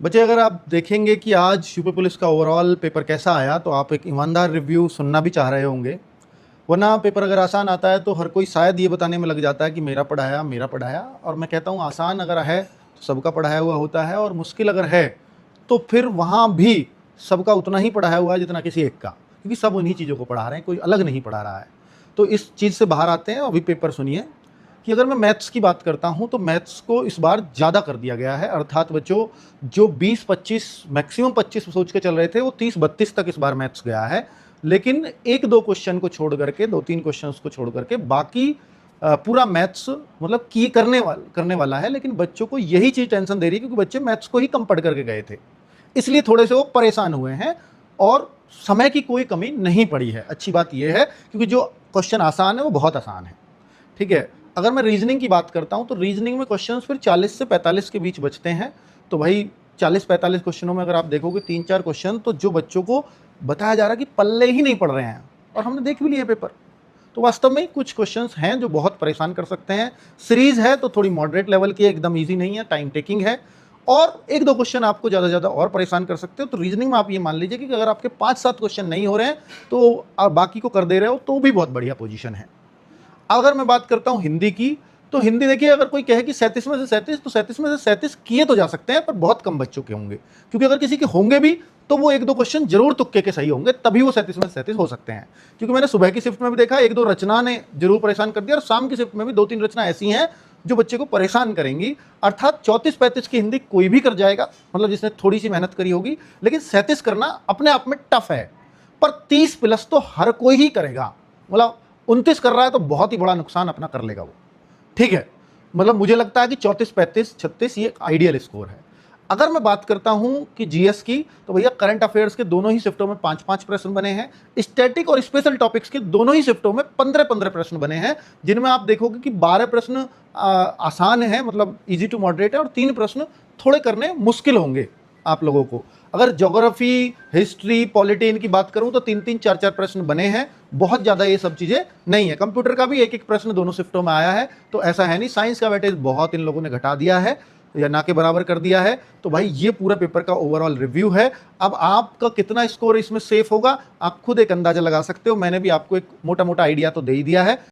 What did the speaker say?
बच्चे, अगर आप देखेंगे कि आज यूपी पुलिस का ओवरऑल पेपर कैसा आया तो आप एक ईमानदार रिव्यू सुनना भी चाह रहे होंगे। वरना पेपर अगर आसान आता है तो हर कोई शायद ये बताने में लग जाता है कि मेरा पढ़ाया। और मैं कहता हूँ आसान अगर है तो सबका पढ़ाया हुआ होता है, और मुश्किल अगर है तो फिर वहाँ भी सबका उतना ही पढ़ाया हुआ है जितना किसी एक का, क्योंकि सब उन्हीं चीज़ों को पढ़ा रहे हैं, कोई अलग नहीं पढ़ा रहा है। तो इस चीज़ से बाहर आते हैं। अभी पेपर सुनिए कि अगर मैं मैथ्स की बात करता हूं तो मैथ्स को इस बार ज़्यादा कर दिया गया है। अर्थात बच्चों, जो 20-25 मैक्सिमम 25 सोच के चल रहे थे वो 30-32 तक इस बार मैथ्स गया है। लेकिन एक दो क्वेश्चन को छोड़ करके, 2-3 क्वेश्चन को छोड़ करके बाकी पूरा मैथ्स मतलब की करने वाला है। लेकिन बच्चों को यही चीज़ टेंशन दे रही है क्योंकि बच्चे मैथ्स को ही कम पढ़ करके गए थे, इसलिए थोड़े से वो परेशान हुए हैं। और समय की कोई कमी नहीं पड़ी है। अच्छी बात यह है क्योंकि जो क्वेश्चन आसान है वो बहुत आसान है। ठीक है। अगर मैं रीजनिंग की बात करता हूं तो रीजनिंग में क्वेश्चंस फिर 40 से 45 के बीच बचते हैं। तो भाई 40-45 क्वेश्चनों में अगर आप देखोगे 3-4 क्वेश्चन तो जो बच्चों को बताया जा रहा है कि पल्ले ही नहीं पड़ रहे हैं, और हमने देख भी लिए पेपर। तो वास्तव में कुछ क्वेश्चंस हैं जो बहुत परेशान कर सकते हैं। सीरीज है तो थोड़ी मॉडरेट लेवल की, एकदम ईजी नहीं है, टाइम टेकिंग है। और एक दो क्वेश्चन आपको ज़्यादा और परेशान कर सकते हो। तो रीजनिंग में आप ये मान लीजिए कि अगर आपके 5-7 क्वेश्चन नहीं हो रहे हैं तो आप बाकी को कर दे रहे हो तो भी बहुत बढ़िया पोजीशन है। अगर मैं बात करता हूं हिंदी की, तो हिंदी देखिए, अगर कोई कहे कि 37 में से 37, तो 37 में से 37 किए तो जा सकते हैं, पर बहुत कम बच्चों के होंगे। क्योंकि अगर किसी के होंगे भी तो वो एक दो क्वेश्चन जरूर तुक्के के सही होंगे, तभी वो 37 में से 37 हो सकते हैं। क्योंकि मैंने सुबह की शिफ्ट में भी देखा, एक दो रचना ने जरूर परेशान कर दिया, और शाम की शिफ्ट में भी 2-3 रचना ऐसी हैं जो बच्चे को परेशान करेंगी। अर्थात 34-35 की हिंदी कोई भी कर जाएगा, मतलब जिसने थोड़ी सी मेहनत करी होगी। लेकिन 37 करना अपने आप में टफ है, पर 30 प्लस तो हर कोई ही करेगा। मतलब 29 कर रहा है तो बहुत ही बड़ा नुकसान अपना कर लेगा वो। ठीक है। मतलब मुझे लगता है कि 34-35-36 ये एक आइडियल स्कोर है। अगर मैं बात करता हूं कि जीएस की, तो भैया करंट अफेयर्स के दोनों ही शिफ्टों में 5-5 प्रश्न बने हैं। स्टैटिक और स्पेशल टॉपिक्स के दोनों ही शिफ्टों में 15-15 प्रश्न बने हैं, जिनमें आप देखोगे कि 12 प्रश्न आसान है, मतलब इजी टू मॉडरेट है, और 3 प्रश्न थोड़े करने मुश्किल होंगे आप लोगों को। अगर ज्योग्राफी, हिस्ट्री, पॉलिटी इनकी बात करूं तो 3-3, 4-4 प्रश्न बने हैं। बहुत ज़्यादा ये सब चीज़ें नहीं है। कंप्यूटर का भी एक एक प्रश्न दोनों शिफ्टों में आया है, तो ऐसा है नहीं। साइंस का वेटेज बहुत इन लोगों ने घटा दिया है या ना के बराबर कर दिया है। तो भाई ये पूरा पेपर का ओवरऑल रिव्यू है। अब आपका कितना स्कोर इसमें सेफ होगा आप खुद एक अंदाजा लगा सकते हो। मैंने भी आपको एक मोटा मोटा आइडिया तो दे ही दिया है।